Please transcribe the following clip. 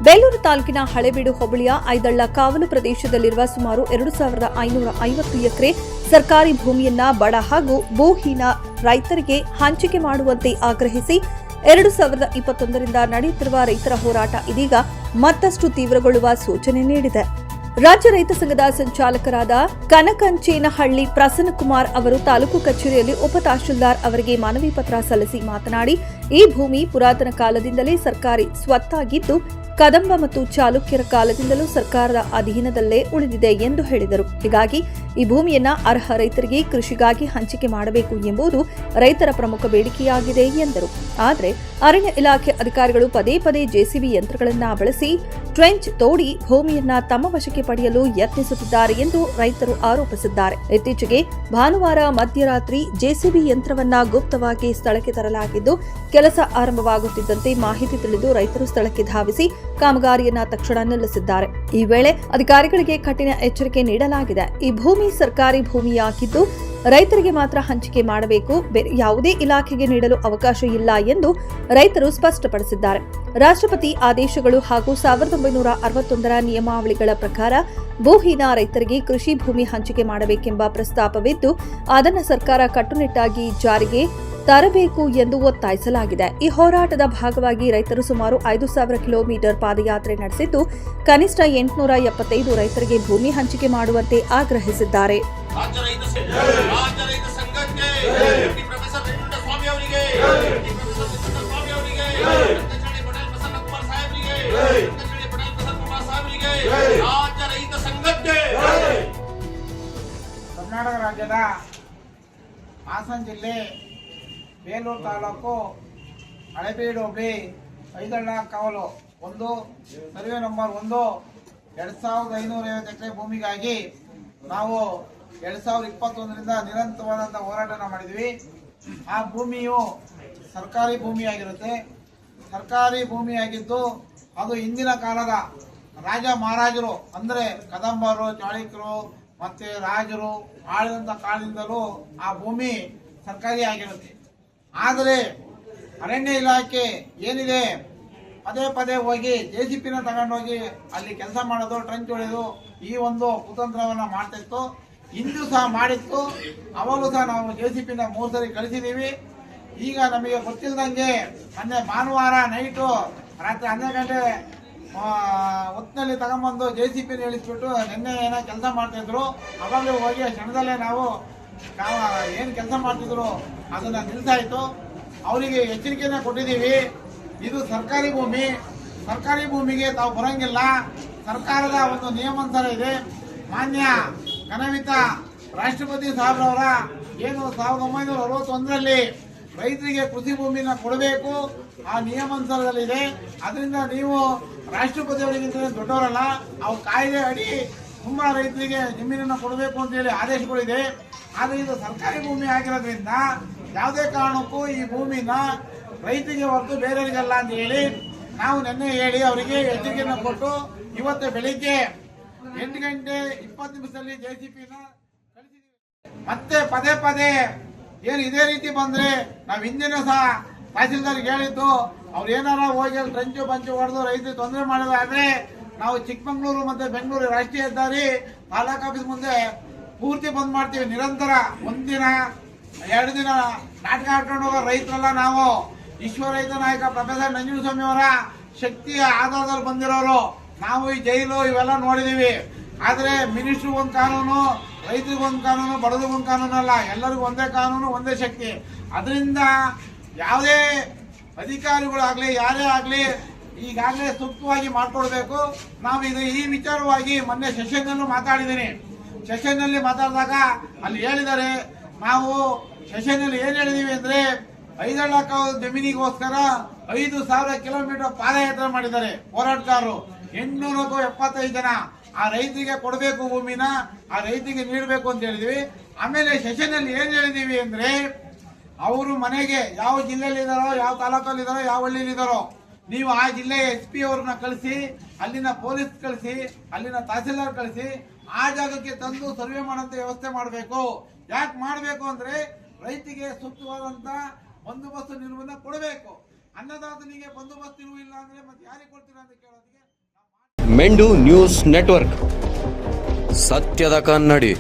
ಬೇಲೂರು ತಾಲೂಕಿನ ಹಳೇಬೀಡು ಹೋಬಳಿಯ ಐದಳ್ಳ ಕಾವಲು ಪ್ರದೇಶದಲ್ಲಿರುವ ಸುಮಾರು 2550 ಎಕರೆ ಸರ್ಕಾರಿ ಭೂಮಿಯನ್ನ ಬಡ ಹಾಗೂ ಭೂಹೀನ ರೈತರಿಗೆ ಹಂಚಿಕೆ ಮಾಡುವಂತೆ ಆಗ್ರಹಿಸಿ 2021ರಿಂದ ನಡೆಯುತ್ತಿರುವ ರೈತರ ಹೋರಾಟ ಇದೀಗ ಮತ್ತಷ್ಟು ತೀವ್ರಗೊಳ್ಳುವ ಸೂಚನೆ ನೀಡಿದೆ. ರಾಜ್ಯ ರೈತ ಸಂಘದ ಸಂಚಾಲಕರಾದ ಕನಕಂಚೇನಹಳ್ಳಿ ಪ್ರಸನ್ನಕುಮಾರ್ ಅವರು ತಾಲೂಕು ಕಚೇರಿಯಲ್ಲಿ ಉಪ ತಹಶೀಲ್ದಾರ್ ಅವರಿಗೆ ಮನವಿ ಪತ್ರ ಸಲ್ಲಿಸಿ ಮಾತನಾಡಿ, ಈ ಭೂಮಿ ಪುರಾತನ ಕಾಲದಿಂದಲೇ ಸರ್ಕಾರಿ ಸ್ವತ್ತಾಗಿದ್ದು ಕದಂಬ ಮತ್ತು ಚಾಲುಕ್ಯರ ಕಾಲದಿಂದಲೂ ಸರ್ಕಾರದ ಅಧೀನದಲ್ಲೇ ಉಳಿದಿದೆ ಎಂದು ಹೇಳಿದರು. ಹೀಗಾಗಿ ಈ ಭೂಮಿಯನ್ನ ಅರ್ಹ ರೈತರಿಗೆ ಕೃಷಿಗಾಗಿ ಹಂಚಿಕೆ ಮಾಡಬೇಕು ಎಂಬುದು ರೈತರ ಪ್ರಮುಖ ಬೇಡಿಕೆಯಾಗಿದೆ ಎಂದರು. ಆದರೆ ಅರಣ್ಯ ಇಲಾಖೆ ಅಧಿಕಾರಿಗಳು ಪದೇ ಪದೇ ಜೆಸಿಬಿ ಯಂತ್ರಗಳನ್ನು ಬಳಸಿ ಟ್ರೆಂಚ್ ತೋಡಿ ಭೂಮಿಯನ್ನ ತಮ್ಮ ವಶಕ್ಕೆ ಪಡೆಯಲು ಯತ್ನಿಸುತ್ತಿದ್ದಾರೆ ಎಂದು ರೈತರು ಆರೋಪಿಸಿದ್ದಾರೆ. ಇತ್ತೀಚೆಗೆ ಭಾನುವಾರ ಮಧ್ಯರಾತ್ರಿ ಜೆಸಿಬಿ ಯಂತ್ರವನ್ನ ಗುಪ್ತವಾಗಿ ಸ್ಥಳಕ್ಕೆ ತರಲಾಗಿದ್ದು, ಕೆಲಸ ಆರಂಭವಾಗುತ್ತಿದ್ದಂತೆ ಮಾಹಿತಿ ತಿಳಿದು ರೈತರು ಸ್ಥಳಕ್ಕೆ ಧಾವಿಸಿ ಕಾಮಗಾರಿಯನ್ನ ತಕ್ಷಣ ನಿಲ್ಲಿಸಿದ್ದಾರೆ. ಈ ವೇಳೆ ಅಧಿಕಾರಿಗಳಿಗೆ ಕಠಿಣ ಎಚ್ಚರಿಕೆ ನೀಡಲಾಗಿದೆ. ಈ ಭೂಮಿ ಸರ್ಕಾರಿ ಭೂಮಿಯಾಗಿದ್ದು ರೈತರಿಗೆ ಮಾತ್ರ ಹಂಚಿಕೆ ಮಾಡಬೇಕು, ಬೇರೆ ಯಾವುದೇ ಇಲಾಖೆಗೆ ನೀಡಲು ಅವಕಾಶ ಇಲ್ಲ ಎಂದು ರೈತರು ಸ್ಪಷ್ಟಪಡಿಸಿದ್ದಾರೆ. ರಾಷ್ಟ್ರಪತಿ ಆದೇಶಗಳು ಹಾಗೂ 1961ರ ನಿಯಮಾವಳಿಗಳ ಪ್ರಕಾರ ಭೂಹೀನ ರೈತರಿಗೆ ಕೃಷಿ ಭೂಮಿ ಹಂಚಿಕೆ ಮಾಡಬೇಕೆಂಬ ಪ್ರಸ್ತಾಪವಿದ್ದು, ಅದನ್ನು ಸರ್ಕಾರ ಕಟ್ಟುನಿಟ್ಟಾಗಿ ಜಾರಿಗೆ ತರಬೇಕು ಎಂದು ಒತ್ತಾಯಿಸಲಾಗಿದೆ. ಈ ಹೋರಾಟದ ಭಾಗವಾಗಿ ರೈತರು ಸುಮಾರು 5000 ಕಿಲೋಮೀಟರ್ ಪಾದಯಾತ್ರೆ ನಡೆಸಿದ್ದು, ಕನಿಷ್ಠ 875 ರೈತರಿಗೆ ಭೂಮಿ ಹಂಚಿಕೆ ಮಾಡುವಂತೆ ಆಗ್ರಹಿಸಿದ್ದಾರೆ. ಕರ್ನಾಟಕ ರಾಜ್ಯದ ಹಾಸನ ಜಿಲ್ಲೆ ಬೇಲೂರು ತಾಲೂಕು ಹಳೇಬೀಡು ಹೋಬಳಿ ಐದಳ್ಳ ಕಾವಲು 1 ಸರ್ವೆ ನಂಬರ್ 1 2550 ಎಕರೆ ಭೂಮಿಗಾಗಿ ನಾವು 2021ರಿಂದ ನಿರಂತರವಾದಂತಹ ಹೋರಾಟನ ಮಾಡಿದ್ವಿ. ಆ ಭೂಮಿಯು ಸರ್ಕಾರಿ ಭೂಮಿಯಾಗಿರುತ್ತೆ. ಸರ್ಕಾರಿ ಭೂಮಿಯಾಗಿದ್ದು ಅದು ಹಿಂದಿನ ಕಾಲದ ರಾಜ ಮಹಾರಾಜರು ಅಂದ್ರೆ ಕದಂಬರು, ಚಾಳುಕ್ಯರು ಮತ್ತೆ ರಾಜರು ಆಳಿದಂತ ಕಾಲದಿಂದಲೂ ಆ ಭೂಮಿ ಸರ್ಕಾರಿ ಆಗಿರುತ್ತೆ. ಆದರೆ ಅರಣ್ಯ ಇಲಾಖೆ ಏನಿದೆ ಪದೇ ಪದೇ ಹೋಗಿ ಜೆಸಿಪಿನ ತಗೊಂಡೋಗಿ ಅಲ್ಲಿ ಕೆಲಸ ಮಾಡೋದು, ಟ್ರಂಚ್ ಹೊಡೆಯೋದು, ಈ ಒಂದು ಕುತಂತ್ರವನ್ನ ಮಾಡ್ತಿತ್ತು. ಇಂದು ಸಹ ಮಾಡಿತ್ತು. ಅವಾಗಲೂ ಸಹ ನಾವು ಜೆಸಿಪಿನ 3 ಸರಿ ಕಳಿಸಿದೀವಿ. ಈಗ ನಮಗೆ ಗೊತ್ತಿಲ್ಲದಂಗೆ ಮೊನ್ನೆ ಭಾನುವಾರ ನೈಟು ರಾತ್ರಿ 12 ಗಂಟೆ ಹೊತ್ತಿನಲ್ಲಿ ತಗೊಂಬಂದು ಜೆಸಿಪಿನ ಇಳಿಸ್ಬಿಟ್ಟು ನಿನ್ನೆ ಏನೋ ಕೆಲಸ ಮಾಡ್ತಿದ್ರು. ಅವಾಗಲೂ ಹೋಗಿ ಕ್ಷಣದಲ್ಲೇ ನಾವು ಏನು ಕೆಲಸ ಮಾಡ್ತಿದ್ರು ಅದನ್ನ ನಿಲ್ಸಾಯ್ತು. ಅವರಿಗೆ ಎಚ್ಚರಿಕೆನ ಕೊಟ್ಟಿದ್ದೀವಿ. ಇದು ಸರ್ಕಾರಿ ಭೂಮಿ, ಸರ್ಕಾರಿ ಭೂಮಿಗೆ ತಾವು ಬರಂಗಿಲ್ಲ. ಸರ್ಕಾರದ ಒಂದು ನಿಯಮಾನುಸಾರ ಇದೆ. ಮಾನ್ಯ ಘನವಿತ ರಾಷ್ಟ್ರಪತಿ ಸಾಹೇಬ್ರವರ ಏನು 1961ರಲ್ಲಿ ರೈತರಿಗೆ ಕೃಷಿ ಭೂಮಿನ ಕೊಡಬೇಕು ಆ ನಿಯಮಾನುಸಾರದಲ್ಲಿದೆ. ಅದರಿಂದ ನೀವು ರಾಷ್ಟ್ರಪತಿ ಅವರಿಗಿಂತ ದೊಡ್ಡವರಲ್ಲ. ಅವ್ರ ಕಾಯ್ದೆ ಅಡಿ ತುಂಬಾ ರೈತರಿಗೆ ಜಮೀನನ್ನು ಕೊಡಬೇಕು ಅಂತ ಹೇಳಿ ಆದೇಶಗಳಿದೆ. ಆದರೆ ಇದು ಸರ್ಕಾರಿ ಭೂಮಿ ಆಗಿರೋದ್ರಿಂದ ಯಾವುದೇ ಕಾರಣಕ್ಕೂ ಈ ಭೂಮಿನ ರೈತರಿಗೆ ಹೊರತು ಬೇರೆಯವರಿಗಲ್ಲ ಅಂತ ಹೇಳಿ ನಾವು ನಿನ್ನೆ ಹೇಳಿ ಅವರಿಗೆ ಎಚ್ಚರಿಕೆಯನ್ನು ಕೊಟ್ಟು ಇವತ್ತು ಬೆಳಿಗ್ಗೆ 8 ಗಂಟೆ 20 ನಿಮಿಷದಲ್ಲಿ ಜೆಸಿಪಿನ ಕಳಿಸಿದ್ದೀವಿ. ಮತ್ತೆ ಪದೇ ಪದೇ ಏನು ಇದೇ ರೀತಿ ಬಂದ್ರೆ ನಾವು ಹಿಂದಿನ ಸಹ ತಹಸೀಲ್ದಾರ್ಗೆ ಹೇಳಿದ್ದು, ಅವ್ರು ಏನಾರ ಹೋಗಿ ಟ್ರಂಚು ಪಂಚು ಹೊಡೆದು ರೈತರಿಗೆ ತೊಂದರೆ ಮಾಡೋದಾದ್ರೆ ನಾವು ಚಿಕ್ಕಮಗಳೂರು ಮತ್ತೆ ಬೆಂಗಳೂರು ರಾಷ್ಟ್ರೀಯ ಹೆದ್ದಾರಿ ತಾಲೂಕು ಆಫೀಸ್ ಮುಂದೆ ಪೂರ್ತಿ ಬಂದ್ ಮಾಡ್ತೀವಿ. ನಿರಂತರ 1 ದಿನ 2 ದಿನ ನಾಟಕ ಆಡ್ಕೊಂಡು ಹೋಗೋ ರೈತರೆಲ್ಲ ನಾವು ವಿಶ್ವ ರೈತ ನಾಯಕ ಪ್ರೊಫೆಸರ್ ನಂಜುಂಡಸ್ವಾಮಿ ಅವರ ಶಕ್ತಿಯ ಆಧಾರದಲ್ಲಿ ಬಂದಿರೋರು. ನಾವು ಈ ಜೈಲು ಇವೆಲ್ಲ ನೋಡಿದೀವಿ. ಆದ್ರೆ ಮಿನಿಸ್ಟ್ರು ಒಂದು ಕಾನೂನು, ರೈತರಿಗೊಂದು ಒಂದು ಕಾನೂನು, ಬಡವರಿಗೊಂದು ಕಾನೂನು ಅಲ್ಲ. ಎಲ್ಲರಿಗೂ ಒಂದೇ ಕಾನೂನು, ಒಂದೇ ಶಕ್ತಿ. ಅದರಿಂದ ಯಾವುದೇ ಅಧಿಕಾರಿಗಳಾಗ್ಲಿ ಯಾರೇ ಆಗ್ಲಿ ಈಗಾಗಲೇ ಸೂಕ್ತವಾಗಿ ಮಾಡ್ಕೊಡ್ಬೇಕು. ನಾವು ಇದು ಈ ವಿಚಾರವಾಗಿ ಮೊನ್ನೆ ಸೆಷನ್ನಲ್ಲೂ ಮಾತಾಡಿದ್ದೀನಿ. ಸೆಷನ್ನಲ್ಲಿ ಮಾತಾಡಿದಾಗ ಅಲ್ಲಿ ಹೇಳಿದ್ದಾರೆ, ನಾವು ಸೆಷನ್ನಲ್ಲಿ ಏನ್ ಹೇಳಿದೀವಿ ಅಂದ್ರೆ ಐದಳ್ಳ ಜಮೀನಿಗೋಸ್ಕರ 5000 ಕಿಲೋಮೀಟರ್ ಪಾದಯಾತ್ರೆ ಮಾಡಿದ್ದಾರೆ ಹೋರಾಟಗಾರರು. 875 ಜನ ಆ ರೈತರಿಗೆ ಕೊಡಬೇಕು ಭೂಮಿನ, ಆ ರೈತರಿಗೆ ನೀಡಬೇಕು ಅಂತ ಹೇಳಿದ್ವಿ. ಆಮೇಲೆ ಸೆಷನ್ನಲ್ಲಿ ಏನ್ ಹೇಳಿದೀವಿ ಅಂದ್ರೆ ಅವರು ಮನೆಗೆ ಯಾವ ಜಿಲ್ಲೆಯಲ್ಲಿ ಇದಾರೋ, ಯಾವ ತಾಲೂಕಲ್ಲಿ ಇದಾರೋ, ಯಾವ ಹಳ್ಳಿಯಲ್ಲಿ ಇದಾರೋ ನೀವು ಆ ಜಿಲ್ಲೆಯ SP ಅವ್ರನ್ನ ಕಳಿಸಿ, ಅಲ್ಲಿನ ಪೊಲೀಸ್ ಕಳಿಸಿ, ಅಲ್ಲಿನ ತಹಸೀಲ್ದಾರ್ ಕಳಿಸಿ ಆ ಜಾಗಕ್ಕೆ ತಂದು ಸರ್ವೆ ಮಾಡೋಂತ ವ್ಯವಸ್ಥೆ ಮಾಡಬೇಕು. ಯಾಕೆ ಮಾಡಬೇಕು ಅಂದ್ರೆ ರೈತಿಗೆ ಸೂಕ್ತವಾದಂತ ಬಂದೋಬಸ್ತ್ ನಿಲುವನ್ನ ಕೊಡಬೇಕು. ಅನ್ನದಾತನಿಗೆ ಬಂದೋಬಸ್ತ್ ನಿಲುವು ಇಲ್ಲ ಅಂದ್ರೆ ಮತ್ತೆ ಯಾರಿಗೆ ಕೊಡ್ತೀರಾ ಅಂತ ಕೇಳೋದಕ್ಕೆ ಮೆಂಡು ನ್ಯೂಸ್ ನೆಟ್ವರ್ಕ್, ಸತ್ಯದ ಕನ್ನಡಿ.